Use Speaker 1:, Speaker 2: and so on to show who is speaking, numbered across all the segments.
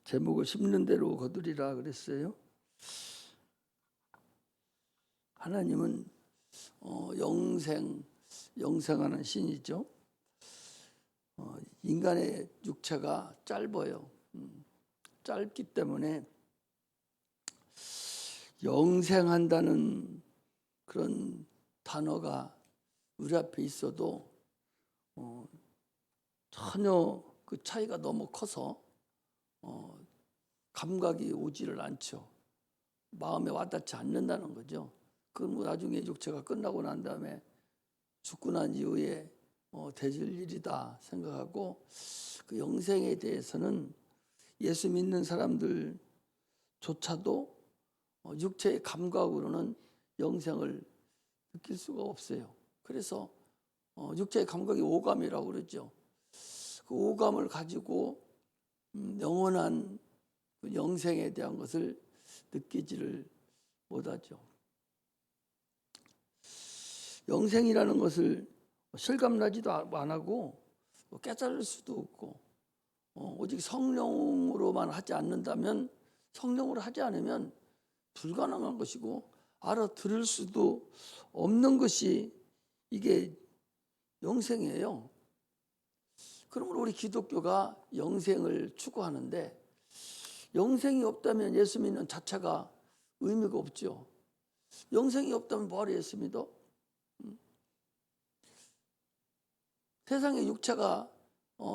Speaker 1: 제목을 심는 대로 거두리라 그랬어요. 하나님은 영생하는 신이죠. 인간의 육체가 짧아요. 짧기 때문에 영생한다는 그런 단어가 우리 앞에 있어도 전혀 그 차이가 너무 커서 감각이 오지를 않죠. 마음에 와닿지 않는다는 거죠. 그건 뭐 나중에 육체가 끝나고 난 다음에 죽고 난 이후에 되질 일이다 생각하고, 그 영생에 대해서는 예수 믿는 사람들조차도 육체의 감각으로는 영생을 느낄 수가 없어요. 그래서 육체의 감각이 오감이라고 그러죠. 그 오감을 가지고 영원한 그 영생에 대한 것을 느끼지를 못하죠. 영생이라는 것을 실감나지도 안 하고 깨달을 수도 없고, 오직 성령으로만 하지 않는다면, 성령으로 하지 않으면 불가능한 것이고 알아들을 수도 없는 것이 이게 영생이에요. 그러므로 우리 기독교가 영생을 추구하는데, 영생이 없다면 예수 믿는 자체가 의미가 없죠. 영생이 없다면 뭐하러 예수 믿어? 세상에 육체가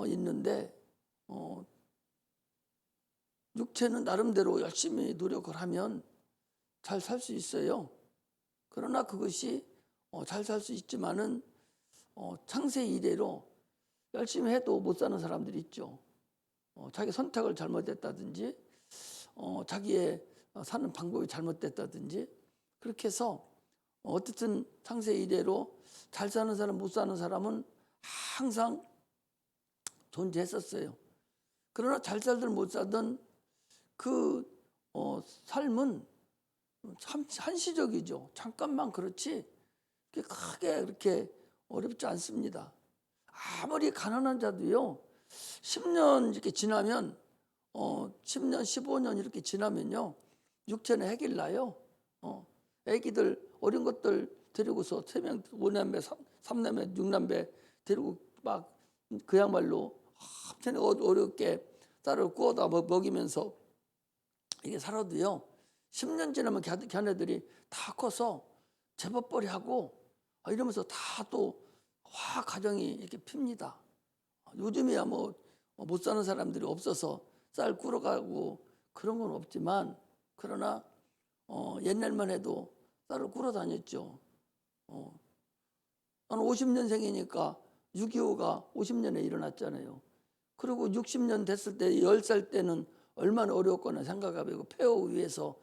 Speaker 1: 있는데 육체는 나름대로 열심히 노력을 하면 잘 살 수 있어요. 그러나 그것이 잘 살 수 있지만은 창세 이래로 열심히 해도 못 사는 사람들이 있죠. 자기 선택을 잘못했다든지 자기의 사는 방법이 잘못됐다든지, 그렇게 해서 어쨌든 창세 이래로 잘 사는 사람, 못 사는 사람은 항상 존재했었어요. 그러나 잘 살든 못 살든 그 삶은 참 한시적이죠. 잠깐만. 그렇지 크게 그렇게 어렵지 않습니다. 아무리 가난한 자도요, 10년 이렇게 지나면 10년 15년 이렇게 지나면요, 육체는 해길 나요. 애기들 어린 것들 데리고서 3명 5남매 3남매 6남매 데리고 막 그야말로 엄청 어렵게 쌀을 구워다 먹이면서 이게 살아도요, 10년 지나면 걔네들이 다 커서 제법벌이하고 이러면서 다 또 가정이 이렇게 핍니다. 요즘이야 뭐 못 사는 사람들이 없어서 쌀 구러가고 그런 건 없지만, 그러나 옛날만 해도 쌀을 구러 다녔죠. 한 50년생이니까 6.25가 50년에 일어났잖아요. 그리고 60년 됐을 때 10살 때는 얼마나 어려웠거나 생각해보고, 폐허 위에서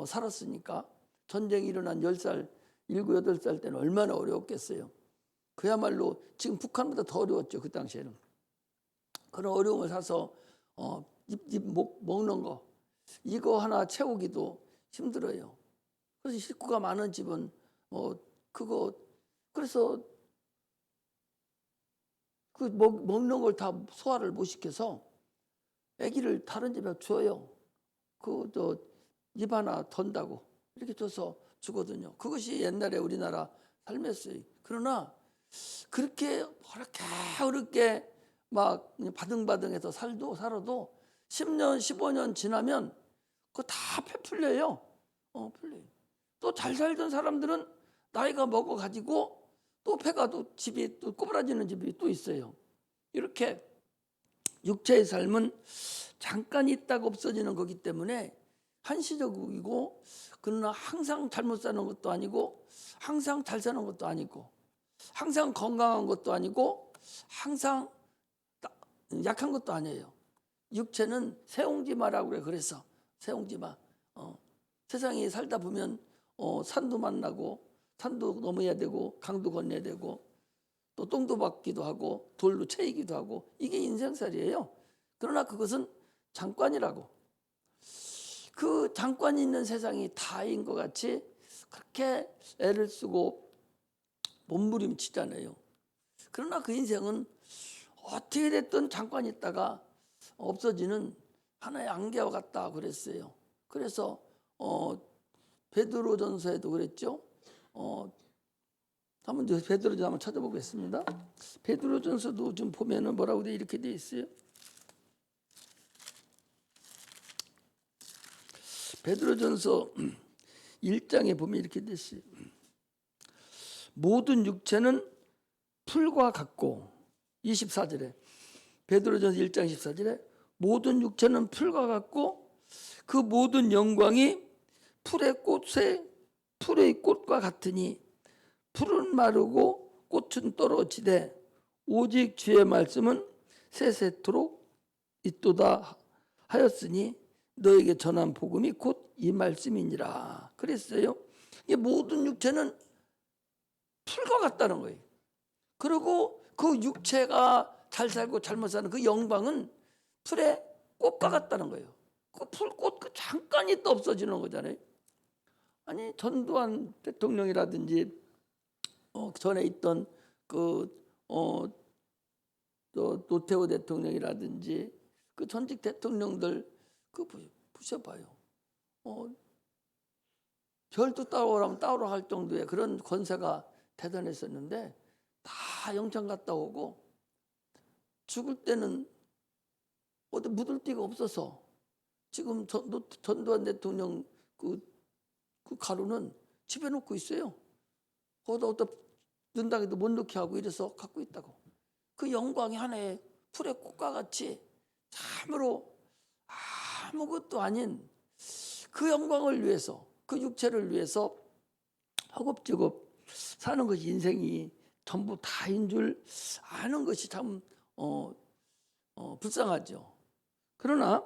Speaker 1: 살았으니까 전쟁이 일어난 10살, 7, 8살 때는 얼마나 어려웠겠어요. 그야말로 지금 북한보다 더 어려웠죠, 그 당시에는. 그런 어려움을 사서 먹는 거, 이거 하나 채우기도 힘들어요. 그래서 식구가 많은 집은 그래서 그 먹는 걸 다 소화를 못 시켜서 아기를 다른 집에 줘요. 입 하나 던다고 이렇게 줘서 주거든요. 그것이 옛날에 우리나라 삶이었어요. 그러나 그렇게 어렵게 막 바등바등해서 살아도 10년 15년 지나면 그거 다 풀려요. 풀려요. 또 잘 살던 사람들은 나이가 먹어가지고 또 폐가 또 집이 또 꼬부라지는 집이 또 있어요. 이렇게 육체의 삶은 잠깐 있다가 없어지는 거기 때문에 한시적이고, 그러나 항상 잘못 사는 것도 아니고 항상 잘 사는 것도 아니고 항상 건강한 것도 아니고 항상 약한 것도 아니에요. 육체는 새옹지마라고 그래. 그래서 새옹지마. 세상에 살다 보면 산도 만나고 산도 넘어야 되고 강도 건너야 되고 또 똥도 받기도 하고 돌로 채이기도 하고, 이게 인생살이에요. 그러나 그것은 잠깐이라고. 그 잠깐 있는 세상이 다인 것 같이 그렇게 애를 쓰고 몸부림치잖아요. 그러나 그 인생은 어떻게 됐든 잠깐 있다가 없어지는 하나의 안개와 같다 그랬어요. 그래서 베드로전서에도 그랬죠. 한번 베드로전서 한번 찾아보겠습니다. 베드로전서도 좀 보면은 뭐라고 돼 이렇게 돼 있어요. 베드로전서 1장에 보면 이렇게 돼 있어요. 모든 육체는 풀과 같고 24절에 베드로전서 1장 14절에 모든 육체는 풀과 같고 그 모든 영광이 풀의 꽃과 같으니 풀은 마르고 꽃은 떨어지되 오직 주의 말씀은 세세토록 있도다 하였으니 너에게 전한 복음이 곧 이 말씀이니라 그랬어요. 이 모든 육체는 풀과 같다는 거예요. 그리고 그 육체가 잘 살고 잘못 사는 그 영광은 풀의 꽃과 같다는 거예요. 그 풀꽃 그 잠깐 있다 없어지는 거잖아요. 아니 전두환 대통령이라든지 전에 있던 노태우 대통령이라든지 그 전직 대통령들 그 보셔봐요. 별도 따오라면 따오라 할 정도의 그런 권세가 대단했었는데 다 영창 갔다 오고 죽을 때는 어디 묻을 데가 없어서 지금 전두환 대통령 그 가루는 집에 놓고 있어요. 어디다 넣는다 해도 못 넣게 하고 이래서 갖고 있다고. 그 영광이 하나의 풀의 꽃과 같이 참으로 아무것도 아닌 그 영광을 위해서 그 육체를 위해서 허겁지겁 사는 것이 인생이 전부 다인 줄 아는 것이 참 불쌍하죠. 그러나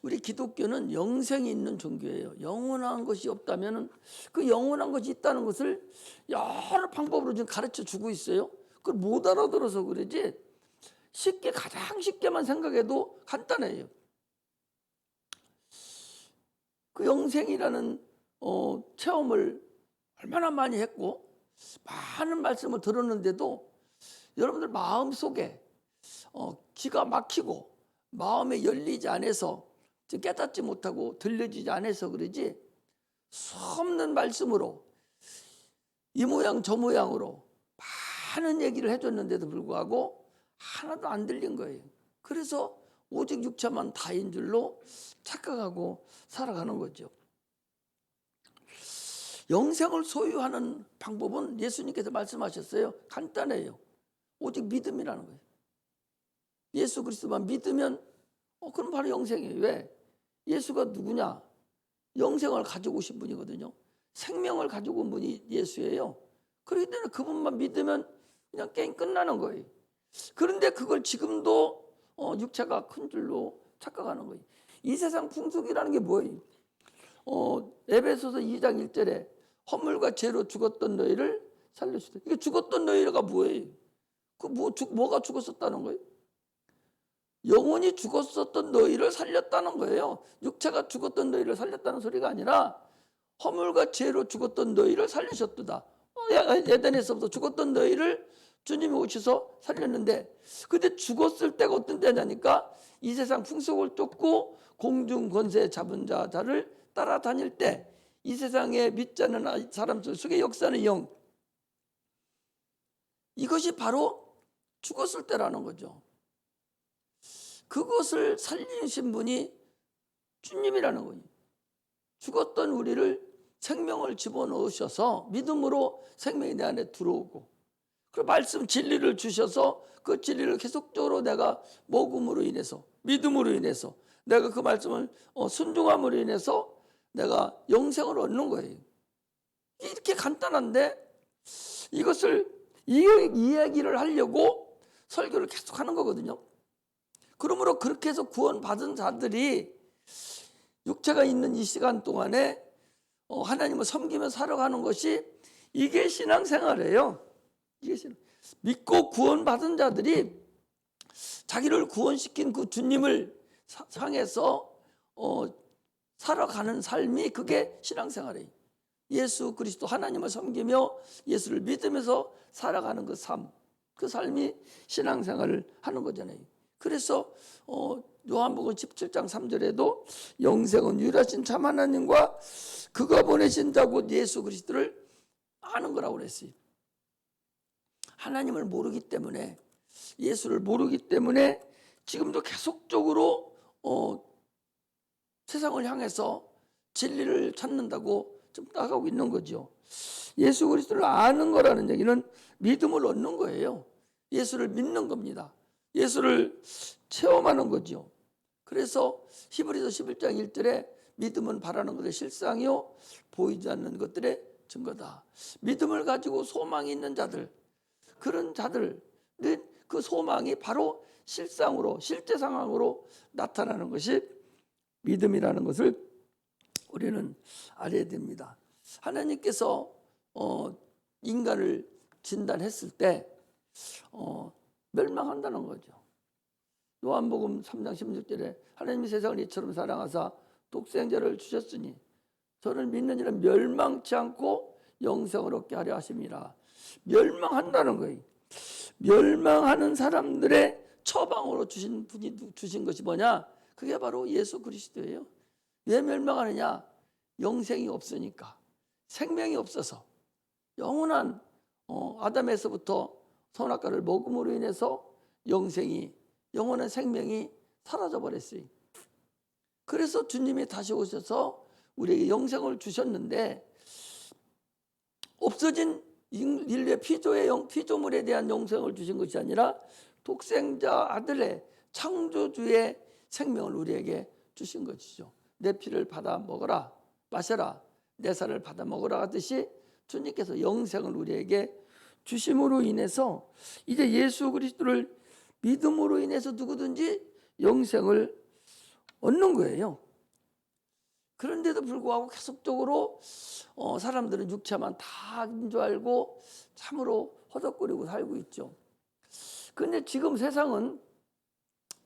Speaker 1: 우리 기독교는 영생이 있는 종교예요. 영원한 것이 없다면 그 영원한 것이 있다는 것을 여러 방법으로 지금 가르쳐 주고 있어요. 그걸 못 알아들어서 그러지 가장 쉽게만 생각해도 간단해요. 그 영생이라는 체험을 얼마나 많이 했고 많은 말씀을 들었는데도 여러분들 마음속에 기가 막히고 마음에 열리지 않아서 깨닫지 못하고 들려지지 않아서 그러지 수없는 말씀으로 이 모양 저 모양으로 많은 얘기를 해줬는데도 불구하고 하나도 안 들린 거예요. 그래서 오직 육체만 다인 줄로 착각하고 살아가는 거죠. 영생을 소유하는 방법은 예수님께서 말씀하셨어요. 간단해요. 오직 믿음이라는 거예요. 예수 그리스도만 믿으면 그럼 바로 영생이에요. 왜? 예수가 누구냐? 영생을 가지고 오신 분이거든요. 생명을 가지고 온 분이 예수예요. 그렇기 때문에 그분만 믿으면 그냥 게임 끝나는 거예요. 그런데 그걸 지금도 육체가 큰 줄로 착각하는 거예요. 이 세상 풍속이라는 게 뭐예요? 에베소서 2장 1절에 허물과 죄로 죽었던 너희를 살려주다. 이게 죽었던 너희가 뭐예요? 뭐가 죽었었다는 거예요? 영혼이 죽었었던 너희를 살렸다는 거예요. 육체가 죽었던 너희를 살렸다는 소리가 아니라 허물과 죄로 죽었던 너희를 살리셨도다. 에덴에서부터 죽었던 너희를 주님이 오셔서 살렸는데 근데 죽었을 때가 어떤 때냐니까 이 세상 풍속을 쫓고 공중 권세 잡은 자를 따라다닐 때 이 세상에 믿지 않는 사람 속에 역사하는 영 이것이 바로 죽었을 때라는 거죠. 그것을 살리신 분이 주님이라는 거예요. 죽었던 우리를 생명을 집어넣으셔서 믿음으로 생명이 내 안에 들어오고 그 말씀 진리를 주셔서 그 진리를 계속적으로 내가 먹음으로 인해서 믿음으로 인해서 내가 그 말씀을 순종함으로 인해서 내가 영생을 얻는 거예요. 이렇게 간단한데 이것을 이야기를 하려고 설교를 계속하는 거거든요. 그러므로 그렇게 해서 구원받은 자들이 육체가 있는 이 시간 동안에 하나님을 섬기며 살아가는 것이 이게 신앙생활이에요. 믿고 구원받은 자들이 자기를 구원시킨 그 주님을 향해서 살아가는 삶이 그게 신앙생활이에요. 예수 그리스도 하나님을 섬기며 예수를 믿으면서 살아가는 그 삶, 그 삶이 신앙생활을 하는 거잖아요. 그래서 요한복음 17장 3절에도 영생은 유일하신 참 하나님과 그가 보내신 자곧 예수 그리스도를 아는 거라고 그랬어요. 하나님을 모르기 때문에, 예수를 모르기 때문에 지금도 계속적으로 세상을 향해서 진리를 찾는다고 좀 나가고 있는 거죠. 예수 그리스도를 아는 거라는 얘기는 믿음을 얻는 거예요. 예수를 믿는 겁니다. 예수를 체험하는 거죠. 그래서 히브리서 11장 1절에 믿음은 바라는 것의 실상이요 보이지 않는 것들의 증거다. 믿음을 가지고 소망이 있는 자들, 그런 자들은 그 소망이 바로 실상으로, 실제 상황으로 나타나는 것이 믿음이라는 것을 우리는 알아야 됩니다. 하나님께서 인간을 진단했을 때 멸망한다는 거죠. 요한복음 3장 16절에 하나님이 세상을 이처럼 사랑하사 독생자를 주셨으니 저를 믿는 이는 멸망치 않고 영생을 얻게 하려 하심이라. 멸망한다는 거예요. 멸망하는 사람들의 처방으로 주신 분이 주신 것이 뭐냐? 그게 바로 예수 그리스도예요. 왜 멸망하느냐? 영생이 없으니까. 생명이 없어서. 영원한 아담에서부터 선악과를 먹음으로 인해서 영원한 생명이 사라져 버렸어요. 그래서 주님이 다시 오셔서 우리에게 영생을 주셨는데, 없어진 인류의 피조물에 대한 영생을 주신 것이 아니라 독생자 아들의 창조주의 생명을 우리에게 주신 것이죠. 내 피를 받아 먹어라, 마셔라, 내 살을 받아 먹으라 하듯이 주님께서 영생을 우리에게 주심으로 인해서 이제 예수 그리스도를 믿음으로 인해서 누구든지 영생을 얻는 거예요. 그런데도 불구하고 계속적으로 사람들은 육체만 다인 줄 알고 참으로 허덕거리고 살고 있죠. 그런데 지금 세상은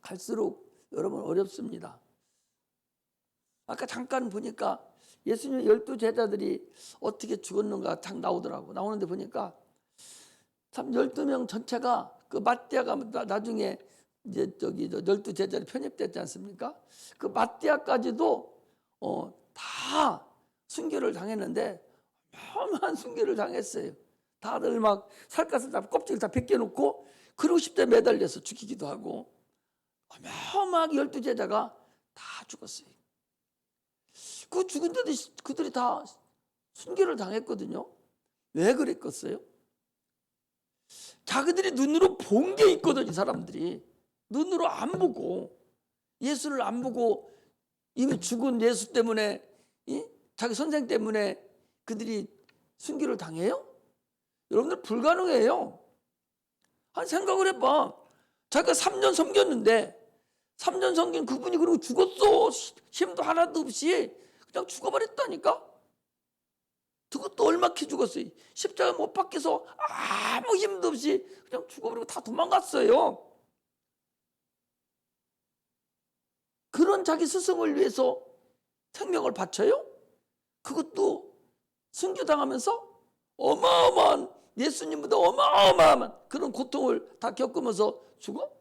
Speaker 1: 갈수록 여러분 어렵습니다. 아까 잠깐 보니까 예수님의 12제자들이 어떻게 죽었는가 딱 나오는데 보니까 참 12명 전체가 그 마띠아가 나중에 이제 12제자로 편입됐지 않습니까? 그 마띠아까지도 다 순교를 당했는데 어마어마한 순교를 당했어요. 다들 막 살갗을 다 껍질을 다 벗겨놓고 그리고 십자에 매달려서 죽이기도 하고 어마어마하게 12제자가 다 죽었어요. 그 죽은데도 그들이 다 순교를 당했거든요. 왜 그랬겠어요? 자기들이 눈으로 본 게 있거든. 이 사람들이 눈으로 안 보고, 예수를 안 보고 이미 죽은 예수 때문에, 자기 선생 때문에 그들이 순교를 당해요? 여러분들 불가능해요. 한 생각을 해봐. 자기가 3년 섬겼는데 3년 섬긴 그분이 그리고 죽었어. 힘도 하나도 없이 그냥 죽어버렸다니까. 그것도 얼마큼 죽었어요. 십자가 못 박혀서 아무 힘도 없이 그냥 죽어버리고 다 도망갔어요. 그런 자기 스승을 위해서 생명을 바쳐요? 그것도 순교당하면서 어마어마한, 예수님보다 어마어마한 그런 고통을 다 겪으면서 죽어?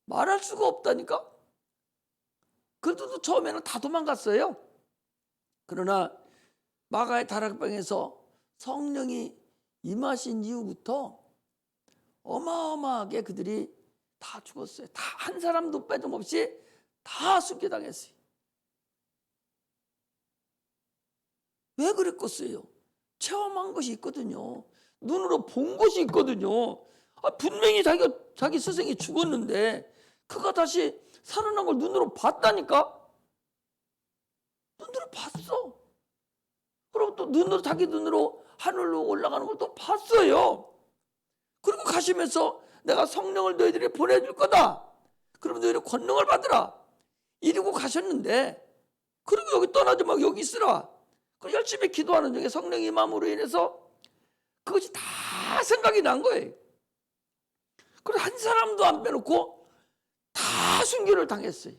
Speaker 1: 말할 수가 없다니까. 그래도 처음에는 다 도망갔어요. 그러나 마가의 다락방에서 성령이 임하신 이후부터 어마어마하게 그들이 다 죽었어요. 다 한 사람도 빼짐없이 다 순교당했어요. 왜 그랬겠어요? 체험한 것이 있거든요. 눈으로 본 것이 있거든요. 분명히 자기 스승이 죽었는데 그가 다시 살아난 걸 눈으로 봤다니까. 눈으로 봤어. 그리고 또 자기 눈으로 하늘로 올라가는 걸 또 봤어요. 그리고 가시면서 내가 성령을 너희들이 보내줄 거다. 그러면 너희들 권능을 받으라. 이러고 가셨는데, 그리고 여기 떠나지 말고 여기 있으라. 그 열심히 기도하는 중에 성령 임함으로 인해서 그것이 다 생각이 난 거예요. 그래서 한 사람도 안 빼놓고 다 순교를 당했어요.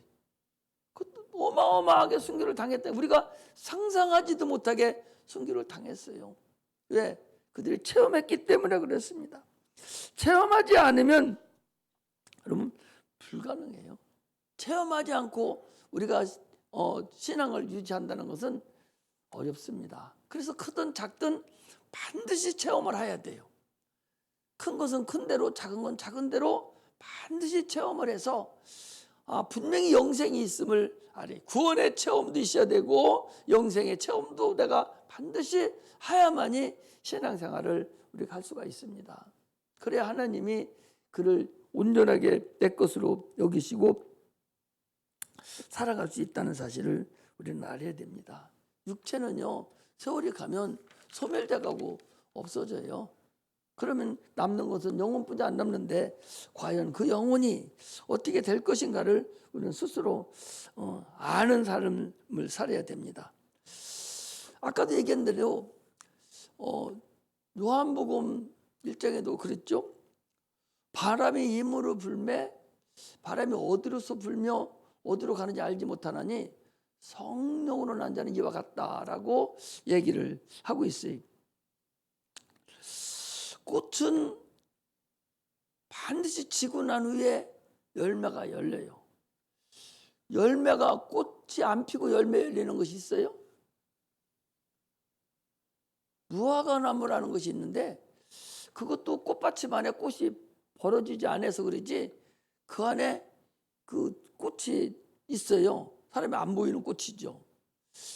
Speaker 1: 어마어마하게 순교를 당했다. 우리가 상상하지도 못하게 순교를 당했어요. 왜? 그들이 체험했기 때문에 그렇습니다. 체험하지 않으면 여러분 불가능해요. 체험하지 않고 우리가 신앙을 유지한다는 것은 어렵습니다. 그래서 크든 작든 반드시 체험을 해야 돼요. 큰 것은 큰 대로, 작은 건 작은 대로 반드시 체험을 해서 분명히 영생이 있음을 알아요. 구원의 체험도 있어야 되고 영생의 체험도 내가 반드시 해야만이 신앙생활을 우리가 할 수가 있습니다. 그래야 하나님이 그를 온전하게 내 것으로 여기시고 살아갈 수 있다는 사실을 우리는 알아야 됩니다. 육체는요, 세월이 가면 소멸돼가고 없어져요. 그러면 남는 것은 영혼뿐이 안 남는데 과연 그 영혼이 어떻게 될 것인가를 우리는 스스로 아는 삶을 살아야 됩니다. 아까도 얘기한 대로 요한복음 1장에도 그랬죠. 바람이 임으로 불매 바람이 어디로서 불며 어디로 가는지 알지 못하나니 성령으로 난 자는 이와 같다라고 얘기를 하고 있어요. 꽃은 반드시 지고 난 후에 열매가 열려요. 열매가 꽃이 안 피고 열매 열리는 것이 있어요? 무화과나무라는 것이 있는데 그것도 꽃받침 안에 꽃이 벌어지지 않아서 그러지 그 안에 그 꽃이 있어요. 사람이 안 보이는 꽃이죠.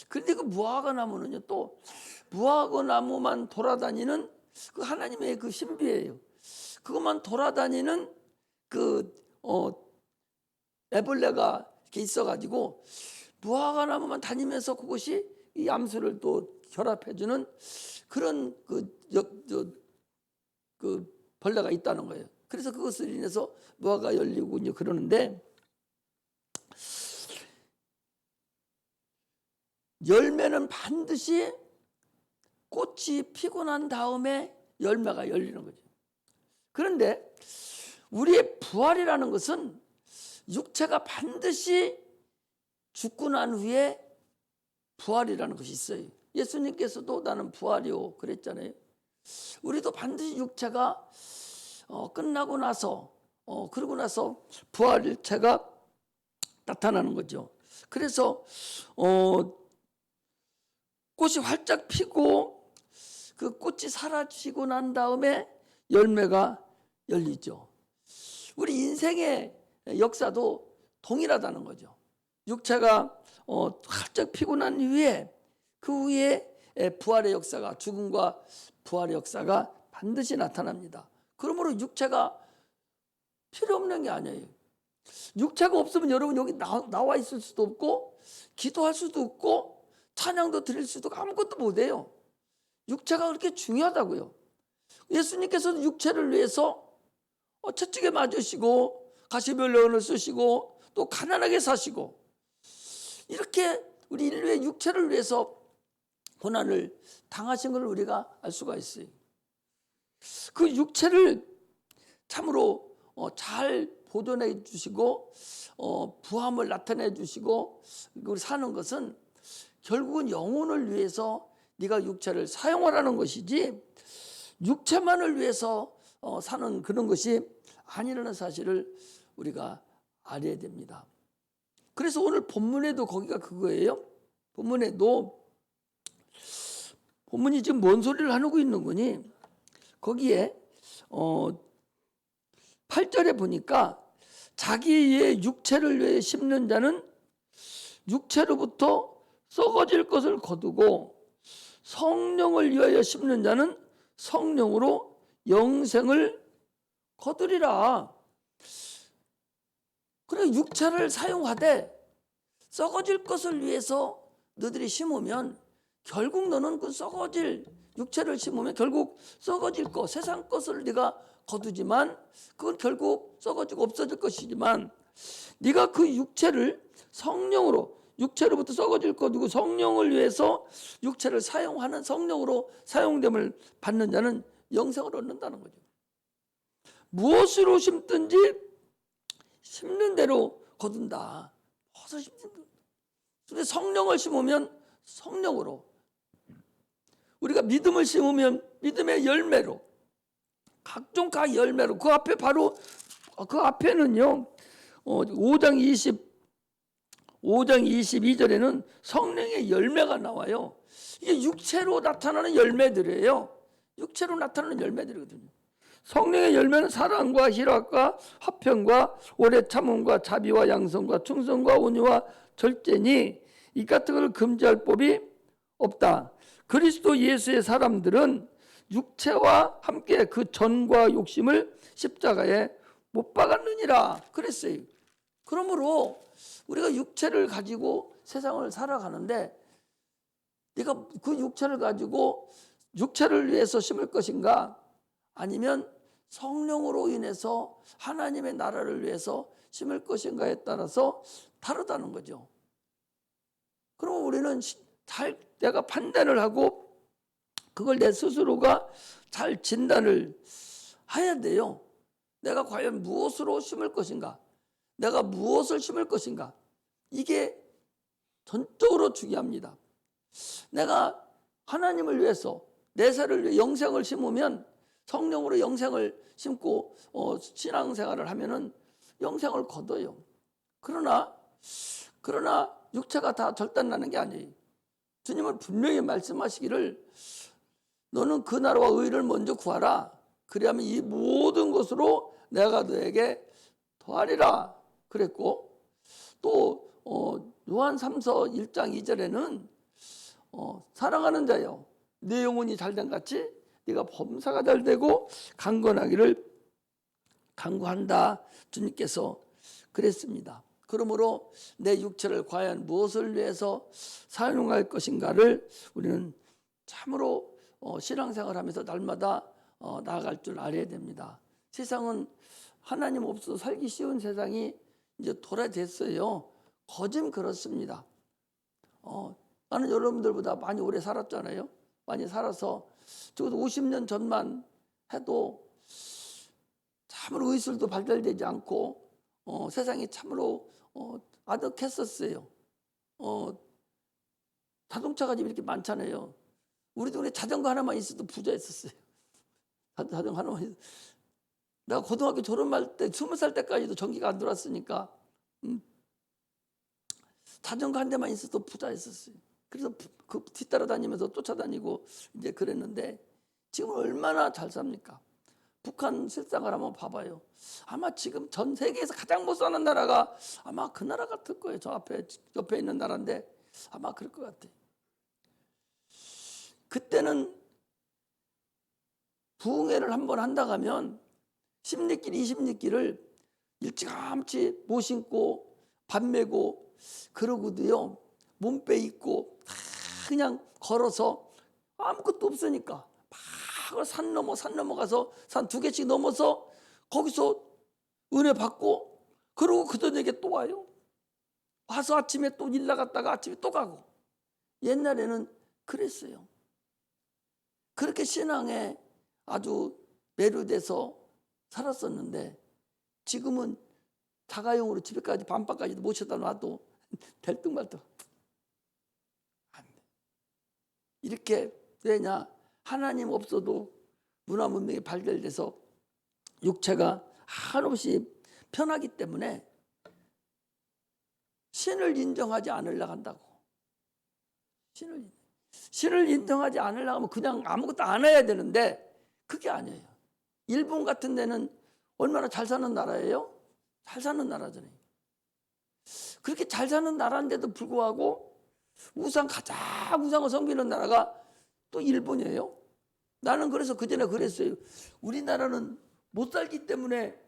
Speaker 1: 그런데 그 무화과나무는요, 또 무화과나무만 돌아다니는 그 하나님의 그 신비예요. 그것만 돌아다니는 애벌레가 이렇게 있어가지고 무화과나무만 다니면서 그것이 이 암수를 또 결합해주는 그런 그 벌레가 있다는 거예요. 그래서 그것을 인해서 무화과가 열리고 이제 그러는데 열매는 반드시 꽃이 피고 난 다음에 열매가 열리는 거죠. 그런데 우리의 부활이라는 것은 육체가 반드시 죽고 난 후에 부활이라는 것이 있어요. 예수님께서도 나는 부활이요 그랬잖아요. 우리도 반드시 육체가 끝나고 나서 그러고 나서 부활체가 나타나는 거죠. 그래서 꽃이 활짝 피고 그 꽃이 사라지고 난 다음에 열매가 열리죠. 우리 인생의 역사도 동일하다는 거죠. 육체가 활짝 피고 난 후에 그 후에 부활의 역사가 죽음과 부활의 역사가 반드시 나타납니다. 그러므로 육체가 필요 없는 게 아니에요. 육체가 없으면 여러분 여기 나와 있을 수도 없고 기도할 수도 없고 찬양도 드릴 수도 없고 아무것도 못해요. 육체가 그렇게 중요하다고요. 예수님께서는 육체를 위해서 채찍에 맞으시고 가시별론을 쓰시고 또 가난하게 사시고 이렇게 우리 인류의 육체를 위해서 고난을 당하신 걸 우리가 알 수가 있어요. 그 육체를 참으로 잘 보존해 주시고 부함을 나타내 주시고 그걸 사는 것은 결국은 영혼을 위해서 네가 육체를 사용하라는 것이지 육체만을 위해서 사는 그런 것이 아니라는 사실을 우리가 알아야 됩니다. 그래서 오늘 본문에도 거기가 그거예요. 본문이 지금 뭔 소리를 하고 있는 거니? 거기에 8절에 보니까 자기의 육체를 위해 심는 자는 육체로부터 썩어질 것을 거두고 성령을 위하여 심는 자는 성령으로 영생을 거두리라. 그래 육체를 사용하되 썩어질 것을 위해서 너희들이 심으면 결국 너는 그 썩어질 육체를 심으면 결국 썩어질 것 세상 것을 네가 거두지만 그건 결국 썩어지고 없어질 것이지만 네가 그 육체를 성령으로 육체로부터 썩어질 거두고 성령을 위해서 육체를 사용하는 성령으로 사용됨을 받는 자는 영생을 얻는다는 거죠. 무엇으로 심든지 심는 대로 거둔다. 무엇을 심든. 근데 성령을 심으면 성령으로 우리가 믿음을 심으면 믿음의 열매로 각종 열매로 그 앞에 바로 그 앞에는요 5장 22절에는 성령의 열매가 나와요. 이게 육체로 나타나는 열매들이에요. 육체로 나타나는 열매들이거든요. 성령의 열매는 사랑과 희락과 화평과 오래 참음과 자비와 양성과 충성과 온유와 절제니 이 같은 것을 금지할 법이 없다. 그리스도 예수의 사람들은 육체와 함께 그 전과 욕심을 십자가에 못 박았느니라 그랬어요. 그러므로 우리가 육체를 가지고 세상을 살아가는데 네가 그 육체를 가지고 육체를 위해서 심을 것인가 아니면 성령으로 인해서 하나님의 나라를 위해서 심을 것인가에 따라서 다르다는 거죠. 그럼 우리는 잘 내가 판단을 하고 그걸 내 스스로가 잘 진단을 해야 돼요. 내가 과연 무엇으로 심을 것인가? 내가 무엇을 심을 것인가? 이게 전적으로 중요합니다. 내가 하나님을 위해서 내 삶을 위해 영생을 심으면 성령으로 영생을 심고 신앙생활을 하면은 영생을 거둬요. 그러나 육체가 다 절단나는 게 아니에요. 주님은 분명히 말씀하시기를 너는 그 나라와 의를 먼저 구하라. 그리하면 이 모든 것으로 내가 너에게 더하리라 그랬고 또 요한 3서 1장 2절에는 사랑하는 자여 내 영혼이 잘된 같이 네가 범사가 잘되고 강건하기를 간구한다 주님께서 그랬습니다. 그러므로 내 육체를 과연 무엇을 위해서 사용할 것인가를 우리는 참으로 신앙생활하면서 날마다 나아갈 줄 알아야 됩니다. 세상은 하나님 없어서 살기 쉬운 세상이 이제 도래됐어요. 거진 그렇습니다. 나는 여러분들보다 많이 오래 살았잖아요. 많이 살아서 적어도 50년 전만 해도 참으로 의술도 발달되지 않고 세상이 참으로 아득했었어요. 자동차가 지금 이렇게 많잖아요. 우리 동네 자전거 하나만 있어도 부자였었어요. 자전거 하나만 있어도. 내가 고등학교 졸업할 때 20살 때까지도 전기가 안 들어왔으니까 자전거 한 대만 있어도 부자였었어요. 그래서 그 뒤따라 다니면서 쫓아다니고 이제 그랬는데 지금 얼마나 잘 삽니까? 북한 실상을 한번 봐봐요. 아마 지금 전 세계에서 가장 못 사는 나라가 아마 그 나라 같을 거예요. 저 옆에 있는 나라인데 아마 그럴 것 같아요. 그때는 부흥회를 한번 한다 하면 10리길, 20리길을 일찌감치 못 신고 밥 메고 그러고도요. 몸빼 입고 그냥 걸어서 아무것도 없으니까 막 산 넘어가서 산 2개씩 넘어서 거기서 은혜 받고 그러고 그 저녁에 또 와요. 와서 아침에 또 일 나갔다가 아침에 또 가고. 옛날에는 그랬어요. 그렇게 신앙에 아주 매료돼서 살았었는데 지금은 자가용으로 집에까지 밤바까지도 모셔다 놔도 될뚱말뚱 안 돼. 이렇게 왜냐? 하나님 없어도 문화 문명이 발달돼서 육체가 한없이 편하기 때문에 신을 인정하지 않으려고 한다고. 신을 인정하지 않으려고 하면 그냥 아무것도 안 해야 되는데 그게 아니에요. 일본 같은 데는 얼마나 잘 사는 나라예요? 잘 사는 나라잖아요. 그렇게 잘 사는 나라인데도 불구하고 가장 우상을 섬기는 나라가 또 일본이에요. 나는 그래서 그전에 그랬어요. 우리나라는 못 살기 때문에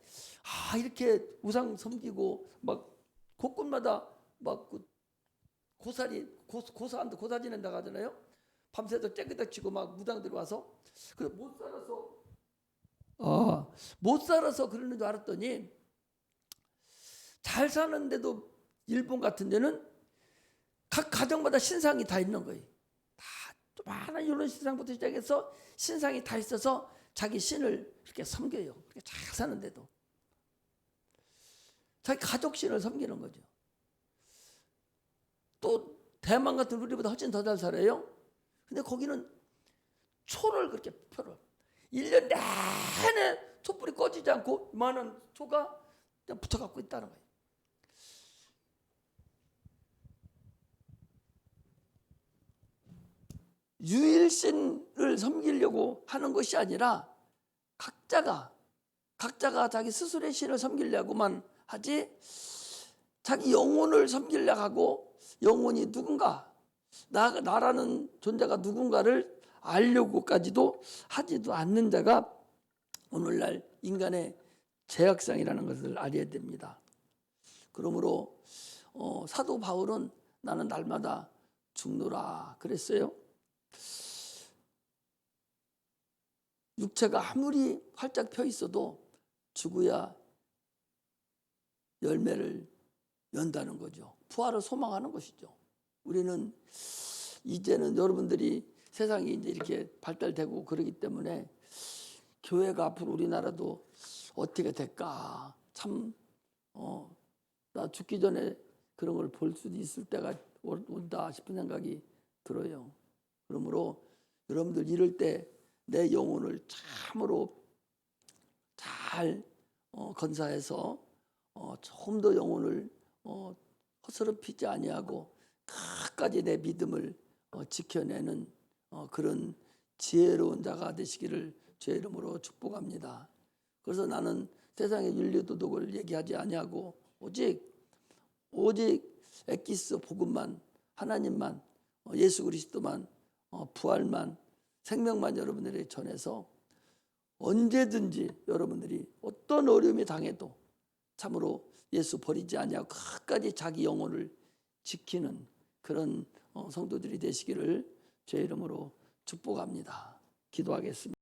Speaker 1: 이렇게 우상 섬기고 막 곳곳마다 막 고사 지낸다 하잖아요. 밤새도 깨끗하게 치고 막 무당들이 와서 그래 못 살아서 그러는 줄 알았더니 잘 사는데도 일본 같은 데는 각 가정마다 신상이 다 있는 거예요. 다 많은 이런 신상부터 시작해서 신상이 다 있어서 자기 신을 이렇게 섬겨요. 그렇게 잘 사는데도 자기 가족 신을 섬기는 거죠. 또 대만 같은 우리보다 훨씬 더 잘 살아요. 근데 거기는 초를 그렇게 펴요. 1년 내내 촛불이 꺼지지 않고 많은 초가 그냥 붙어갖고 있다는 거예요. 유일신을 섬기려고 하는 것이 아니라 각자가 자기 스스로의 신을 섬기려고만 하지, 자기 영혼을 섬기려고 하고, 영혼이 누군가, 나라는 존재가 누군가를 알려고까지도 하지도 않는 자가 오늘날 인간의 죄악상이라는 것을 알아야 됩니다. 그러므로 사도 바울은 나는 날마다 죽노라 그랬어요. 육체가 아무리 활짝 펴 있어도 죽어야 열매를 연다는 거죠. 부활을 소망하는 것이죠. 우리는 이제는 여러분들이 세상이 이제 이렇게 발달되고 그러기 때문에 교회가 앞으로 우리나라도 어떻게 될까, 참 나 죽기 전에 그런 걸 볼 수도 있을 때가 온다 싶은 생각이 들어요. 그러므로 여러분들 이럴 때 내 영혼을 참으로 잘 건사해서 조금 더 영혼을 허스럽히지 아니하고 끝까지 내 믿음을 지켜내는 그런 지혜로운 자가 되시기를 주의 이름으로 축복합니다. 그래서 나는 세상의 윤리도덕을 얘기하지 아니하고 오직 엑기스 복음만, 하나님만, 예수 그리스도만, 부활만, 생명만 여러분들에게 전해서 언제든지 여러분들이 어떤 어려움이 당해도 참으로 예수 버리지 아니하고 끝까지 자기 영혼을 지키는 그런 성도들이 되시기를 주의 이름으로 축복합니다. 기도하겠습니다.